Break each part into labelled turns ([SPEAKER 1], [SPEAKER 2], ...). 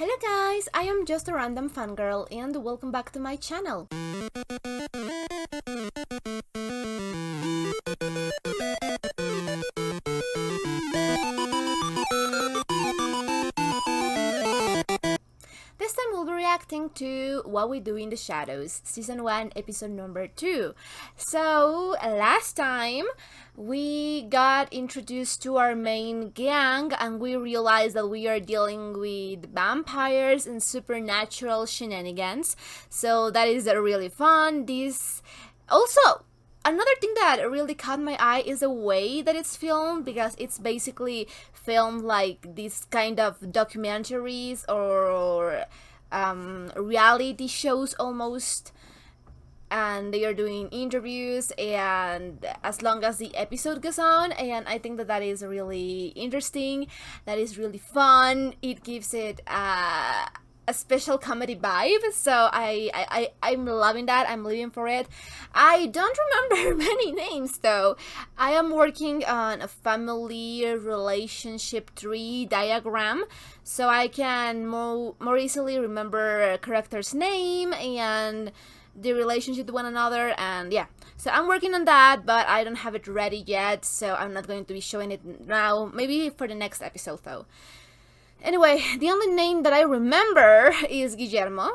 [SPEAKER 1] Hello guys, I am just a random fangirl and welcome back to my channel. This time we'll be reacting to What We Do in the Shadows, Season 1, Episode number 2. So, last time we got introduced to our main gang and we realized that we are dealing with vampires and supernatural shenanigans. So that is really fun. Also, another thing that really caught my eye is the way that it's filmed, because it's basically filmed like these kind of documentaries or reality shows almost, and they are doing interviews and as long as the episode goes on, and I think that that is really interesting, that is really fun. It gives it a special comedy vibe, so I'm loving that. I'm living for it. I don't remember many names though. I am working on a family relationship tree diagram, so I can more easily remember a character's name and the relationship to one another, and yeah, so I'm working on that, but I don't have it ready yet, so I'm not going to be showing it now, maybe for the next episode though. Anyway, the only name that I remember is Guillermo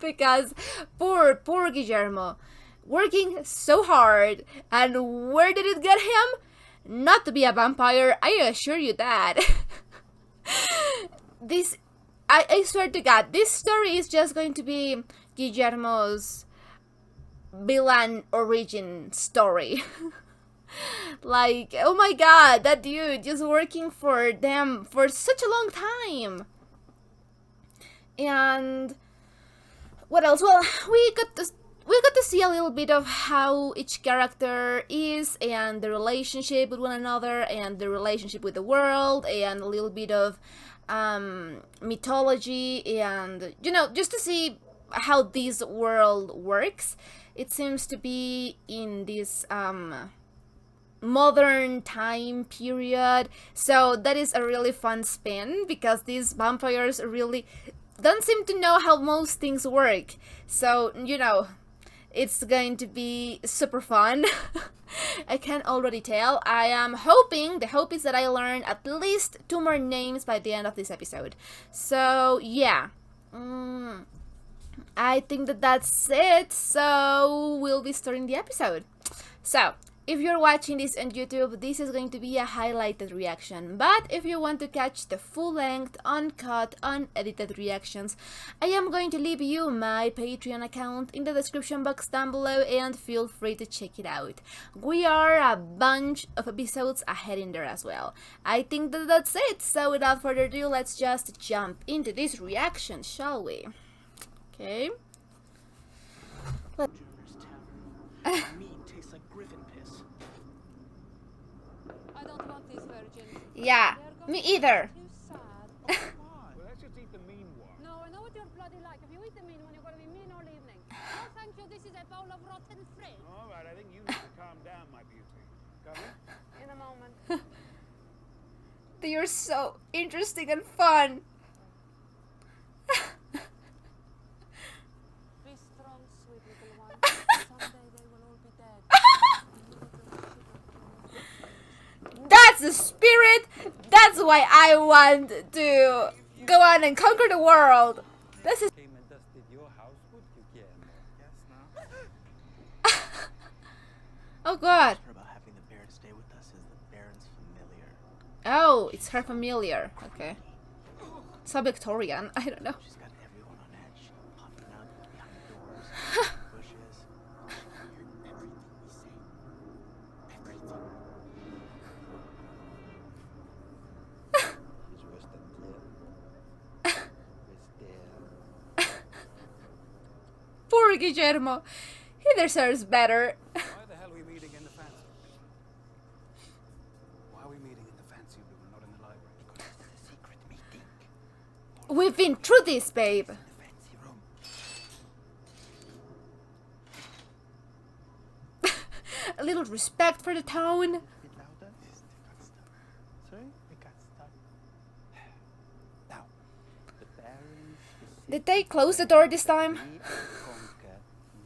[SPEAKER 1] because poor Guillermo, working so hard, and where did it get him? Not to be a vampire, I assure you that. I swear to God, this story is just going to be Guillermo's villain origin story. Like, oh my god, that dude just working for them for such a long time. And what else? Well, we got to see a little bit of how each character is and the relationship with one another and the relationship with the world, and a little bit of mythology, and you know, just to see how this world works. It seems to be in this modern time period, so that is a really fun spin because these vampires really don't seem to know how most things work, so you know, it's going to be super fun. I can already tell. I am hoping, the hope is that I learn at least 2 more names by the end of this episode. So yeah, I think that that's it, so we'll be starting the episode. So if you're watching this on YouTube, this is going to be a highlighted reaction, but if you want to catch the full-length, uncut, unedited reactions, I am going to leave you my Patreon account in the description box down below, and feel free to check it out. We are a bunch of episodes ahead in there as well. I think that that's it, so without further ado, let's just jump into this reaction, shall we? Okay. Yeah, me either.
[SPEAKER 2] Well, let's just eat the mean one.
[SPEAKER 3] No, I know what you're bloody like. If you eat the mean one, you're going to be mean all evening. No, thank you. This is a bowl of rotten fruit.
[SPEAKER 2] All right, I think you need to calm down, my beauty. Come in.
[SPEAKER 3] In a moment.
[SPEAKER 1] They are so interesting and fun.
[SPEAKER 3] Be strong, sweet little one. Someday they will all be dead.
[SPEAKER 1] That's the spirit. That's why I want to go on and conquer the world. This is.
[SPEAKER 4] Came and dusted your house, would you, Guillermo?
[SPEAKER 2] Yes,
[SPEAKER 1] Oh God.
[SPEAKER 5] Her about having the bear to stay with us is the Baron's familiar.
[SPEAKER 1] Oh, it's her familiar. Okay. So Victorian. I don't know.
[SPEAKER 5] She's got everyone on edge, popping up behind doors, bushes. Everything we say. Everything.
[SPEAKER 4] It's worse than clear. It's there.
[SPEAKER 1] Poor Guillermo. He deserves better.
[SPEAKER 2] Why the hell are we meeting in the fancy room? Why are we meeting in the fancy room and not in the library?
[SPEAKER 5] Because it's a secret meeting.
[SPEAKER 1] We've been through this, babe.
[SPEAKER 5] The fancy room.
[SPEAKER 1] A little respect for the tone.
[SPEAKER 5] A bit louder. Yes, they got stuck. Sorry? They got stuck. Now, the
[SPEAKER 4] Baron
[SPEAKER 1] Did they close the door this time?
[SPEAKER 4] conquer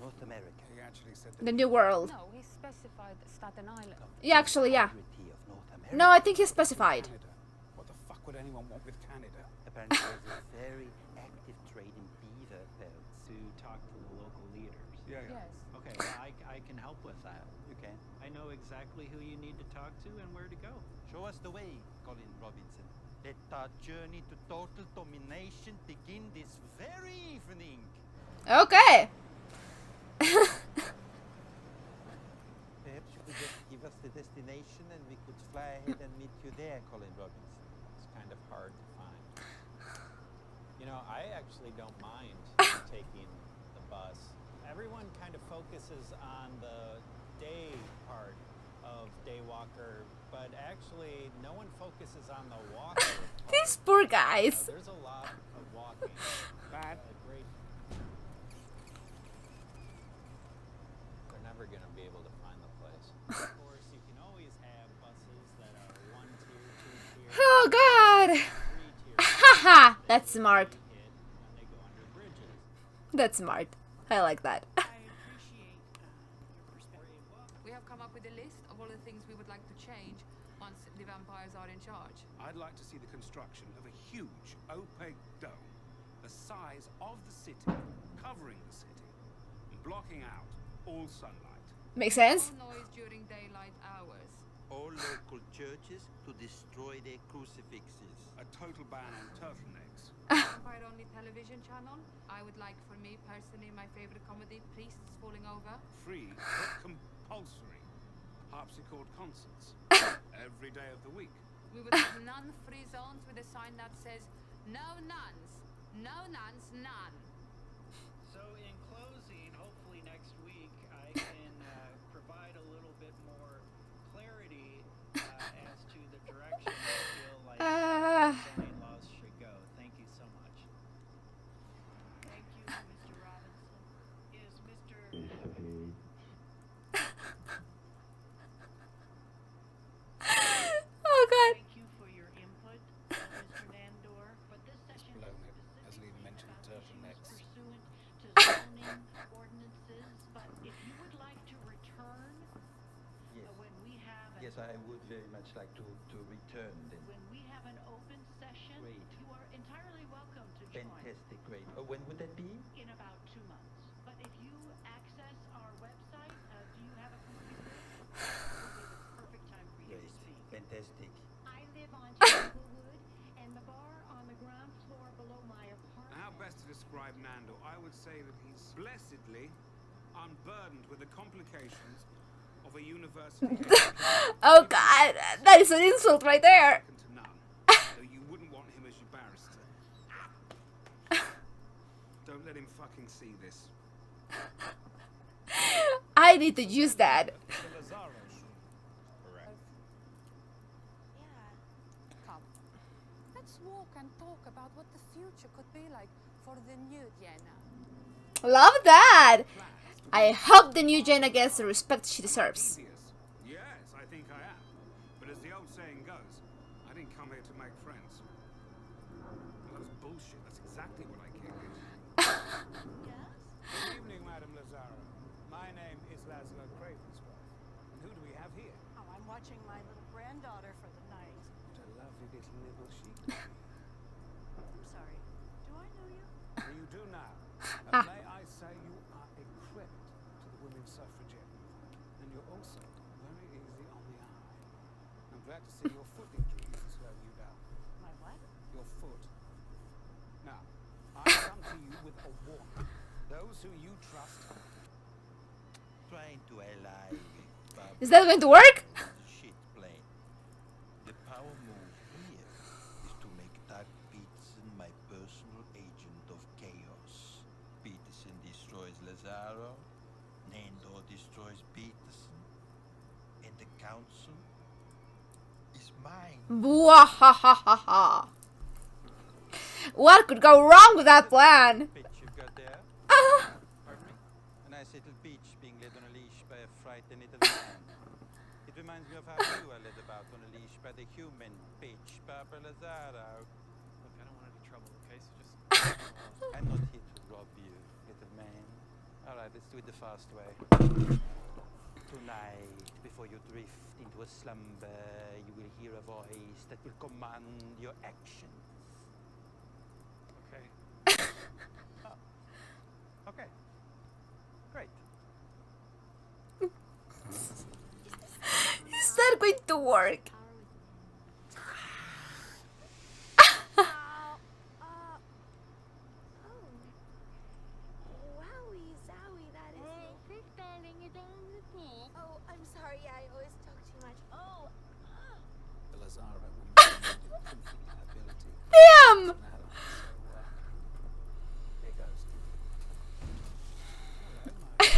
[SPEAKER 4] North America.
[SPEAKER 2] He actually said
[SPEAKER 1] The New World.
[SPEAKER 3] No, he specified Staten Island.
[SPEAKER 1] Yeah, actually, yeah.
[SPEAKER 4] Entirety of North America.
[SPEAKER 1] No, I think he specified.
[SPEAKER 2] Canada. What the fuck would anyone want with Canada?
[SPEAKER 4] Apparently there's a very active trade in beaver pelts.
[SPEAKER 5] To talk to the local leaders.
[SPEAKER 2] Yeah, yeah.
[SPEAKER 3] Yes.
[SPEAKER 5] Okay, well, I can help with that.
[SPEAKER 4] You can.
[SPEAKER 5] I know exactly who you need to talk to and where to go.
[SPEAKER 4] Show us the way, Colin Robinson. Let our journey to total domination begin this very evening.
[SPEAKER 1] Okay.
[SPEAKER 4] Perhaps you could just give us the destination and we could fly ahead and meet you there, Colin Robinson.
[SPEAKER 5] It's kind of hard to find. You know, I actually don't mind taking the bus. Everyone kind of focuses on the day part of Daywalker, but actually no one focuses on the walker part.
[SPEAKER 1] These poor guys.
[SPEAKER 5] There's a lot of walking.
[SPEAKER 2] Bad.
[SPEAKER 5] Great. They're never going to be able to find the place. Of course, you can always have buses that are 1 tier, 2 tier,
[SPEAKER 1] Oh God.
[SPEAKER 5] 3 tier.
[SPEAKER 1] Haha. That's smart.
[SPEAKER 5] Hit when they go under bridges.
[SPEAKER 1] That's smart. I like that.
[SPEAKER 6] I appreciate your perspective.
[SPEAKER 3] We have come up with a list of all the things we would like to change once the vampires are in charge.
[SPEAKER 2] I'd like to see the construction of a huge opaque dome, the size of the city, covering the city, and blocking out all sunlight.
[SPEAKER 1] Makes sense.
[SPEAKER 3] No noise during daylight hours.
[SPEAKER 4] All local churches to destroy their crucifixes.
[SPEAKER 2] A total ban on turtlenecks.
[SPEAKER 3] Vampire-only television channel. I would like, for me personally, my favorite comedy, Priests Falling Over.
[SPEAKER 2] Free but compulsory harpsichord concerts every day of the week.
[SPEAKER 3] We would have nun-free zones with a sign that says, "No nuns, no nuns, none."
[SPEAKER 5] So in closing, hopefully next week I can provide a little bit more clarity as to the direction I feel like zoning laws should go. Thank you so much.
[SPEAKER 6] Thank you, Mr. Robinson. Is Mr.
[SPEAKER 1] Oh God.
[SPEAKER 6] Thank you for your input, Mr. Nandor. But this session
[SPEAKER 2] blown
[SPEAKER 6] is
[SPEAKER 2] it. Hasn't even
[SPEAKER 6] specifically
[SPEAKER 2] mentioned
[SPEAKER 6] about
[SPEAKER 2] turtlenecks.
[SPEAKER 6] issues pursuant to zoning ordinances. But if you would like to return
[SPEAKER 4] Yes.
[SPEAKER 6] when we have an
[SPEAKER 4] Yes, I would very much like to return then.
[SPEAKER 6] when we have an open session,
[SPEAKER 4] Great.
[SPEAKER 6] you are entirely welcome to join
[SPEAKER 4] Fantastic, great. When would that be?
[SPEAKER 6] in about 2 months. But if you access our website, do you have a computer? That would be the perfect time for you to
[SPEAKER 4] Great,
[SPEAKER 6] speak.
[SPEAKER 4] fantastic.
[SPEAKER 6] I live on Tanglewood, and the bar on the ground floor below my apartment.
[SPEAKER 2] How best to describe Nando? I would say that he's blessedly unburdened with the complications of a university
[SPEAKER 1] Oh God. That is an insult right there.
[SPEAKER 2] second to none. So you wouldn't want him as your barrister. Don't let him fucking see this.
[SPEAKER 1] I need to use that.
[SPEAKER 2] The Lazaro shroom.
[SPEAKER 5] Correct.
[SPEAKER 3] Yeah. Come. Let's walk and talk about what the future could be like for the new Jenna.
[SPEAKER 1] Love that. I hope the new Jenna gets the respect she deserves.
[SPEAKER 2] Devious. Yes, I think I am. But as the old saying goes, I didn't come here to make friends. Well, that's bullshit. That's exactly what I came here to do.
[SPEAKER 6] Yes?
[SPEAKER 2] Good evening, Madame Lazaro. My name is Laszlo Cravensworth. And who do we have here?
[SPEAKER 6] Oh, I'm watching my little granddaughter for the night.
[SPEAKER 2] What a lovely little nibble she could be.
[SPEAKER 6] I'm sorry. Do I know you?
[SPEAKER 2] You do now. May I say you are a credit to the women's suffragette. And you're also very easy on the eye. I'm glad to see your foot injuries are slowing you down.
[SPEAKER 6] My what?
[SPEAKER 2] Your foot. Now, I come to you with a warning. Those who you trust
[SPEAKER 4] Trying to ally with
[SPEAKER 1] Is that going to work?
[SPEAKER 4] shit plane. The power move here is to make Doug Peterson my personal agent of chaos. Peterson destroys Lazaro, Nandor destroys Peterson, and the council is mine.
[SPEAKER 1] Bwahahaha. What could go wrong with that plan?
[SPEAKER 4] Bitch you got there?
[SPEAKER 1] Ah.
[SPEAKER 4] Pardon me? A nice little beach being led on a leash by a frightened little man. It reminds me of how you are led about on a leash by the human bitch, Barbara Lazaro.
[SPEAKER 5] Look, I don't want any trouble, okay? So just
[SPEAKER 4] Alright, let's do it the fast way. Tonight, before you drift into a slumber, you will hear a voice that will command your actions.
[SPEAKER 2] Okay.
[SPEAKER 4] Oh. Okay. Great.
[SPEAKER 1] Is that going to work?
[SPEAKER 7] Wowie zowie, that is. Oh, I'm sorry. I always talk too much. Oh,
[SPEAKER 2] The Lazaro will be ability.
[SPEAKER 1] Damn!
[SPEAKER 2] Here goes.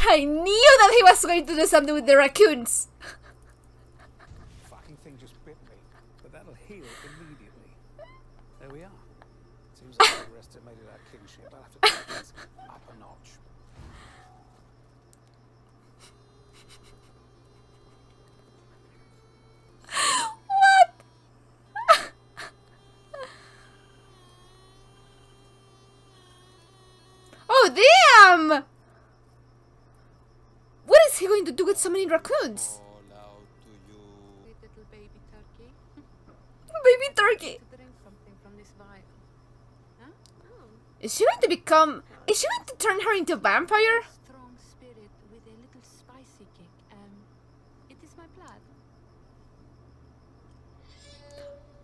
[SPEAKER 1] I knew that he was going to do something with the raccoons.
[SPEAKER 2] Fucking thing just bit me, but that'll heal immediately. There we are. Seems like I overestimated our kinship. I'll have to take this up a notch.
[SPEAKER 1] What? Oh, damn! What is he going to do with so many raccoons?
[SPEAKER 4] All out to you.
[SPEAKER 3] Sweet little baby turkey.
[SPEAKER 1] Baby turkey.
[SPEAKER 3] To drink something from this vial. Huh?
[SPEAKER 1] Is she going to become... Is she going to turn her into a vampire?
[SPEAKER 3] Strong spirit with a little spicy kick. It is my blood.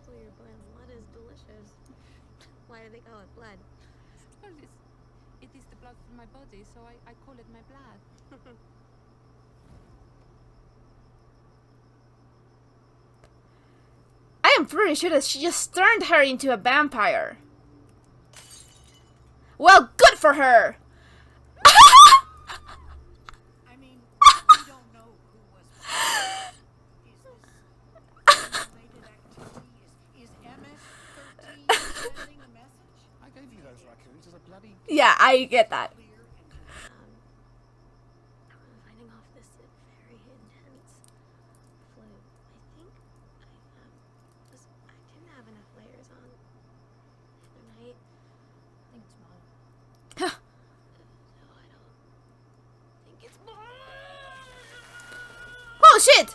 [SPEAKER 7] oh, your blood is delicious. Why do they call it blood?
[SPEAKER 3] Well, it is the blood from my body, so I call it my blood.
[SPEAKER 1] I am pretty sure that she just turned her into a vampire. Well, good for her!
[SPEAKER 6] I mean, we don't know who was behind this. Is this related activity? Is MS-13 sending a message?
[SPEAKER 2] I gave you those raccoons as a bloody
[SPEAKER 1] Yeah, I get that.
[SPEAKER 6] Clear and
[SPEAKER 7] I'm fighting off this very intense flu. I think I didn't have enough layers on the other night. I think it's mine. No, I don't think it's
[SPEAKER 1] Oh, shit!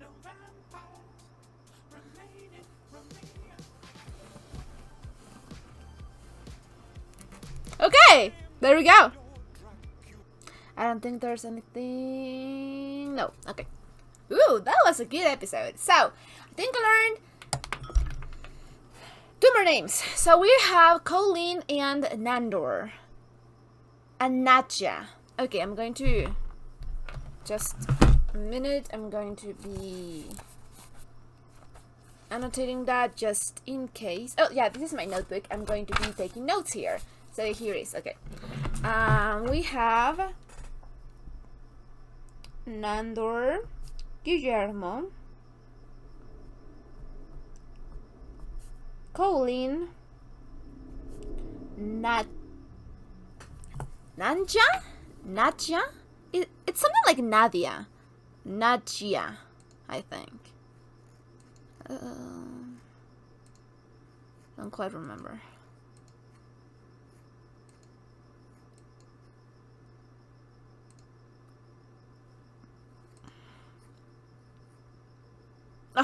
[SPEAKER 2] no vampires remaining.
[SPEAKER 1] Okay, there we go. I don't think there's anything... No, okay. Ooh, that was a good episode. So, I think I learned two more names. So we have Colleen and Nandor. And Natja. Okay, I'm going to... Just a minute. I'm going to be annotating that just in case. Oh, yeah, this is my notebook. I'm going to be taking notes here. So here it is. Okay. We have Nandor, Guillermo, Colleen, Natja? It's something like Nadia. Natja, I think. Don't quite remember.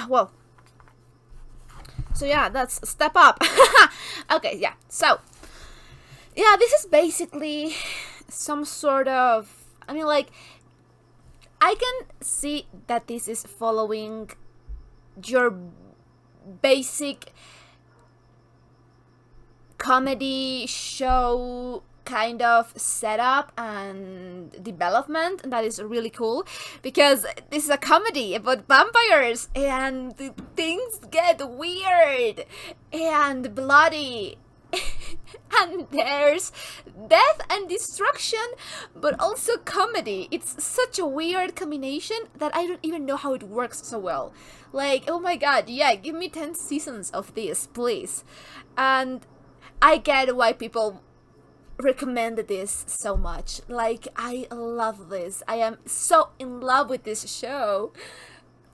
[SPEAKER 1] Well. So yeah, that's step up. Okay, yeah. So, yeah, this is basically some sort of... I mean, like, I can see that this is following your basic comedy show kind of setup and development, and that is really cool because this is a comedy about vampires and things get weird and bloody and there's death and destruction but also comedy. It's such a weird combination that I don't even know how it works so well. Like, oh my god, yeah, give me 10 seasons of this, please. And I get why people recommended this so much. Like, I love this. I am so in love with this show.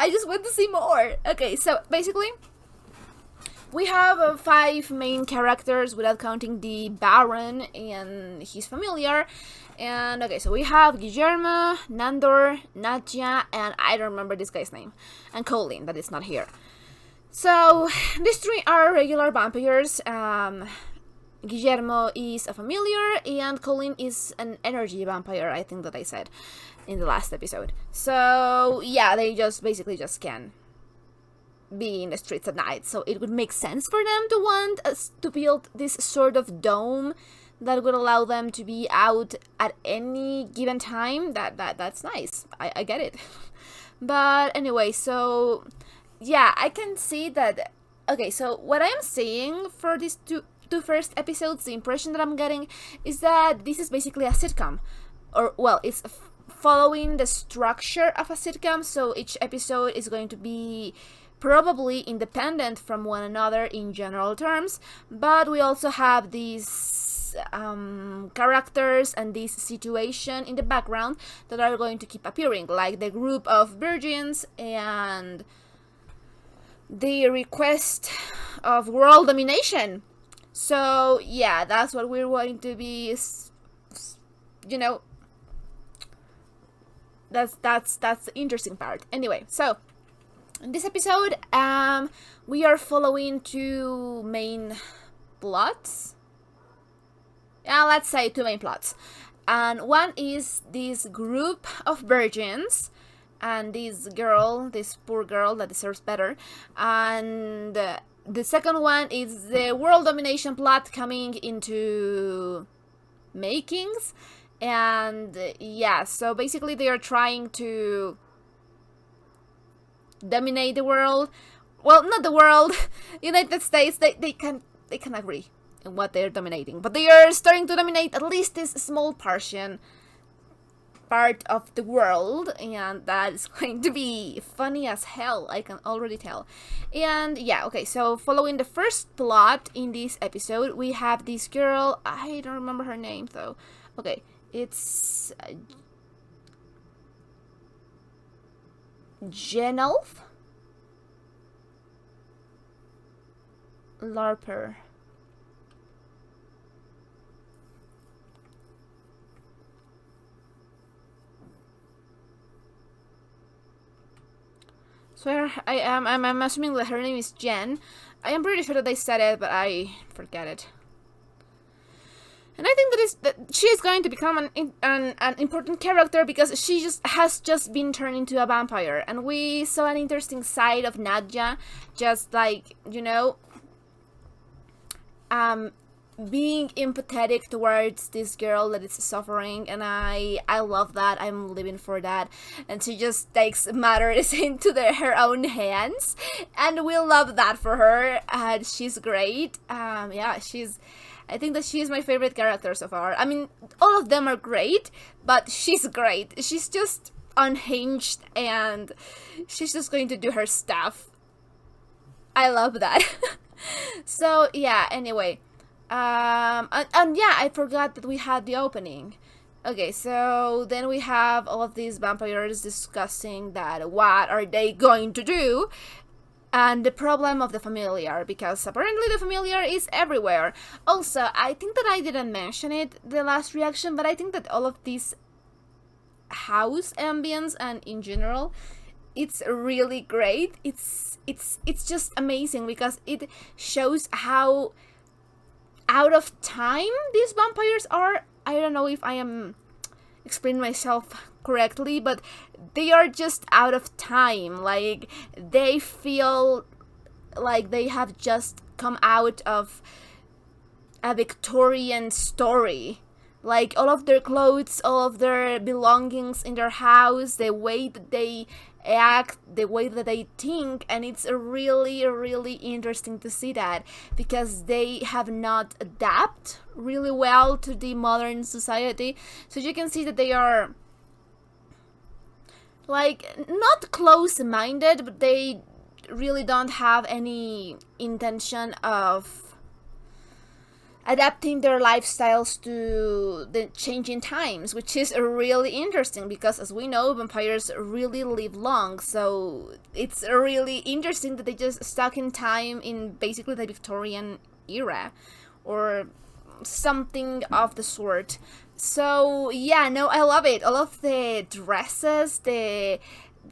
[SPEAKER 1] I just want to see more. Okay, so basically we have 5 main characters without counting the Baron and his familiar. And okay, so we have Guillermo, Nandor, Nadja, and I don't remember this guy's name, and Colin, that is not here. So these 3 are regular vampires. Guillermo is a familiar, and Colin is an energy vampire, I think that I said in the last episode. So yeah, they basically just can be in the streets at night, so it would make sense for them to want us to build this sort of dome that would allow them to be out at any given time. That's nice. I get it. But anyway, so yeah, I can see that. Okay, so what I'm seeing for these two first episodes, the impression that I'm getting is that this is basically a sitcom, or well, it's following the structure of a sitcom. So each episode is going to be probably independent from one another in general terms, but we also have these characters and this situation in the background that are going to keep appearing, like the group of virgins and the request of world domination. So yeah, that's what we're going to be, you know, that's the interesting part. Anyway, so in this episode, we are following 2 main plots. Yeah, let's say 2 main plots. And one is this group of virgins, and this poor girl that deserves better. And the second one is the world domination plot coming into makings. And yeah, so basically they are trying to dominate the world. Well, not the world. United States, they can agree in what they're dominating, but they are starting to dominate at least this small part of the world, and that is going to be funny as hell, I can already tell. And yeah, okay, so following the first plot in this episode, we have this girl, I don't remember her name though. Okay, it's Genelf Larper. So I'm assuming that her name is Jen. I am pretty sure that they said it, but I forget it. And I think that she is going to become an important character because she has just been turned into a vampire, and we saw an interesting side of Nadja, just like, you know, being empathetic towards this girl that is suffering, and I love that. I'm living for that. And she just takes matters into her own hands, and we love that for her. And she's great. Yeah, I think that she's my favorite character so far. I mean, all of them are great, but she's great. She's just unhinged, and she's just going to do her stuff. I love that. So yeah, anyway. And yeah, I forgot that we had the opening. Okay, so then we have all of these vampires discussing that what are they going to do, and the problem of the familiar, because apparently the familiar is everywhere. Also, I think that I didn't mention it the last reaction, but I think that all of these house ambience and in general, it's really great. It's just amazing because it shows how out of time these vampires are. I don't know if I am explaining myself correctly, but they are just out of time. Like, they feel like they have just come out of a Victorian story. Like, all of their clothes, all of their belongings in their house, the way that they act, the way that they think, and it's really, really interesting to see that, because they have not adapted really well to the modern society. So you can see that they are, like, not close-minded, but they really don't have any intention of adapting their lifestyles to the changing times, which is really interesting because, as we know, vampires really live long. So it's really interesting that they just stuck in time in basically the Victorian era or something of the sort. So yeah, no, I love it. All of the dresses, the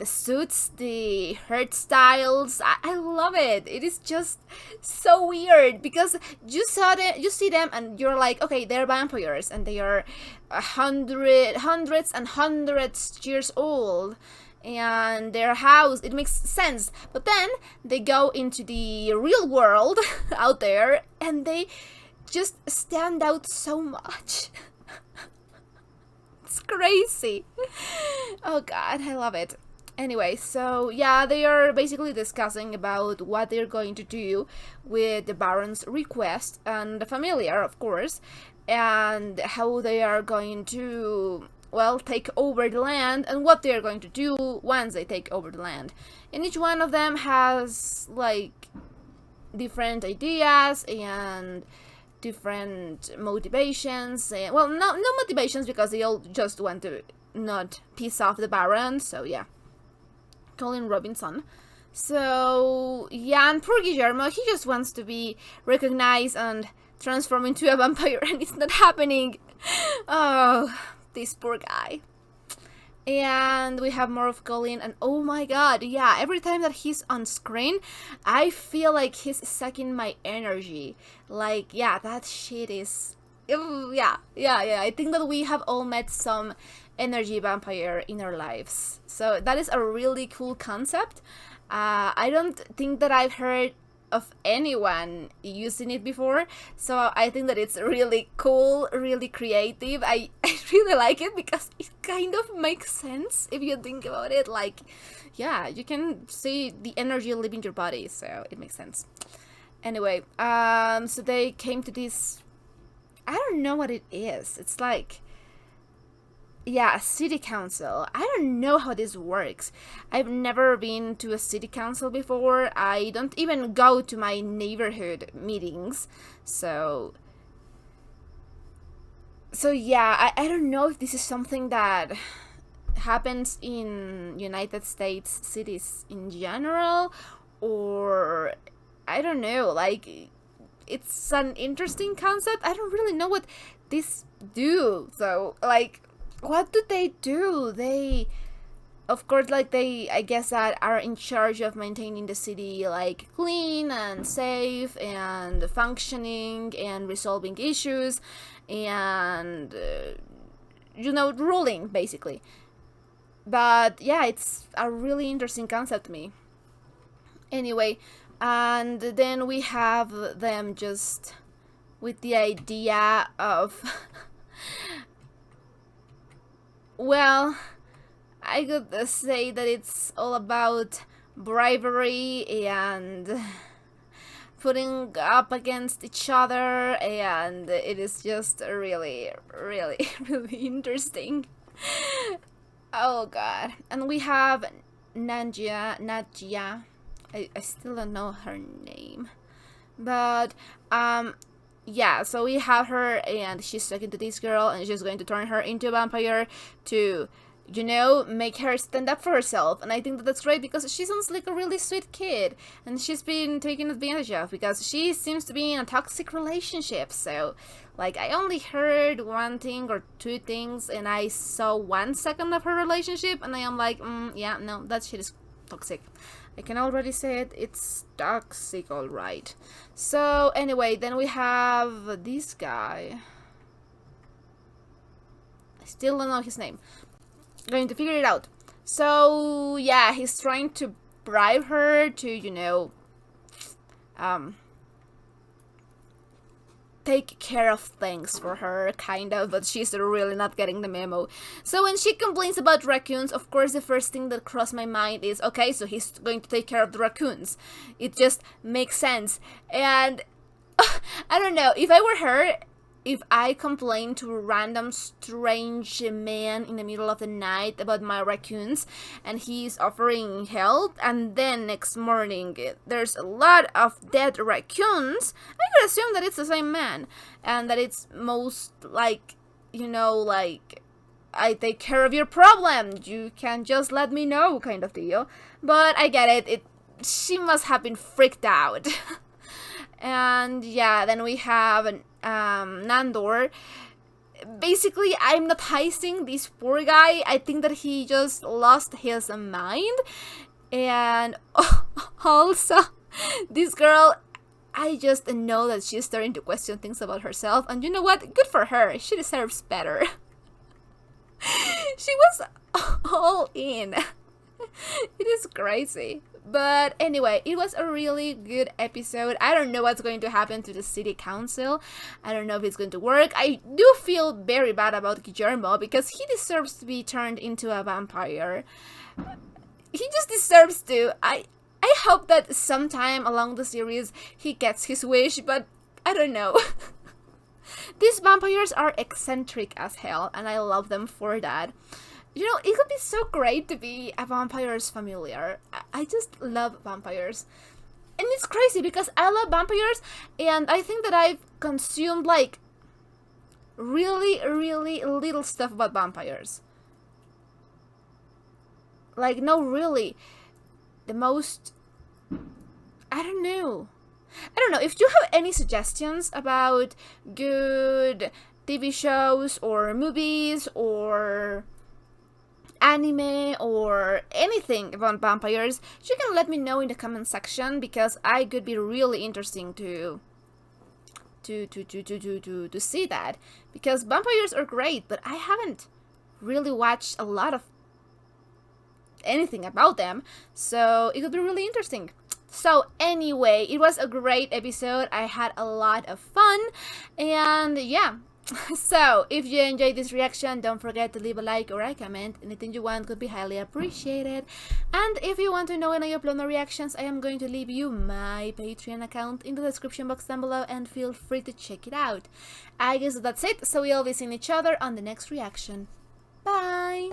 [SPEAKER 1] suits, the hairstyles, I love it. It is just so weird because you see them and you're like, okay, they're vampires and they are hundreds and hundreds years old, and their house, it makes sense. But then they go into the real world out there and they just stand out so much. It's crazy. Oh god, I love it. Anyway, so yeah, they are basically discussing about what they're going to do with the Baron's request and the familiar, of course, and how they are going to, well, take over the land and what they're going to do once they take over the land. And each one of them has like different ideas and different motivations. And, well, no motivations because they all just want to not piss off the Baron. So yeah. Colin Robinson. So yeah, and poor Guillermo, he just wants to be recognized and transform into a vampire, and it's not happening. Oh, this poor guy. And we have more of Colin, and oh my god, yeah, every time that he's on screen, I feel like he's sucking my energy. Like, yeah, that shit is... Yeah. I think that we have all met some energy vampire in our lives. So that is a really cool concept. I don't think that I've heard of anyone using it before, so I think that it's really cool, really creative. I really like it because it kind of makes sense if you think about it. Like, yeah, you can see the energy leaving your body, so it makes sense. Anyway, so they came to this, I don't know what it is. It's like, yeah, a city council. I don't know how this works. I've never been to a city council before. I don't even go to my neighborhood meetings. So yeah, I don't know if this is something that happens in United States cities in general, or I don't know, like, it's an interesting concept. I don't really know what this do. So, like, what do they do? They, of course, like, they, I guess, that are in charge of maintaining the city, like, clean and safe and functioning and resolving issues and, ruling, basically. But, yeah, it's a really interesting concept to me. Anyway, and then we have them just with the idea of... Well, I could say that it's all about bribery and putting up against each other, and it is just really, really, really interesting. Oh god. And we have Nadia. I still don't know her name. But, yeah, so we have her, and she's talking to this girl, and she's going to turn her into a vampire to, make her stand up for herself. And I think that that's great because she sounds like a really sweet kid, and she's been taken advantage of because she seems to be in a toxic relationship. So, like, I only heard one thing or two things, and I saw 1 second of her relationship, and I am like, yeah, no, that shit is toxic. I can already say it, it's toxic, alright. So, anyway, then we have this guy. I still don't know his name. Going to figure it out. So, yeah, he's trying to bribe her to, take care of things for her, kind of, but she's really not getting the memo. So when she complains about raccoons, of course the first thing that crossed my mind is, okay, so he's going to take care of the raccoons. It just makes sense. And I don't know, if I were her, if I complain to a random strange man in the middle of the night about my raccoons and he's offering help, and then next morning there's a lot of dead raccoons, I could assume that it's the same man and that it's most like, you know, like, I take care of your problem, you can just let me know kind of deal. But I get it, she must have been freaked out. And yeah, then we have Nandor. Basically, I'm not heisting this poor guy. I think that he just lost his mind. And also, this girl, I just know that she's starting to question things about herself. And you know what? Good for her. She deserves better. She was all in. It is crazy. But anyway, it was a really good episode. I don't know what's going to happen to the city council. I don't know if it's going to work. I do feel very bad about Guillermo because he deserves to be turned into a vampire. He just deserves to. I hope that sometime along the series he gets his wish, but I don't know. These vampires are eccentric as hell, and I love them for that. You know, it could be so great to be a vampire's familiar. I just love vampires. And it's crazy because I love vampires, and I think that I've consumed, like, really, really little stuff about vampires. Like, no, really. The most... I don't know. If you have any suggestions about good TV shows or movies or anime or anything about vampires, you can let me know in the comment section because I could be really interesting to see that, because vampires are great, but I haven't really watched a lot of anything about them, so it could be really interesting. So anyway, it was a great episode. I had a lot of fun, and yeah. So, if you enjoyed this reaction, don't forget to leave a like or a comment. Anything you want could be highly appreciated. And if you want to know when I upload my reactions, I am going to leave you my Patreon account in the description box down below, and feel free to check it out. I guess that's it, so we'll be seeing each other on the next reaction. Bye!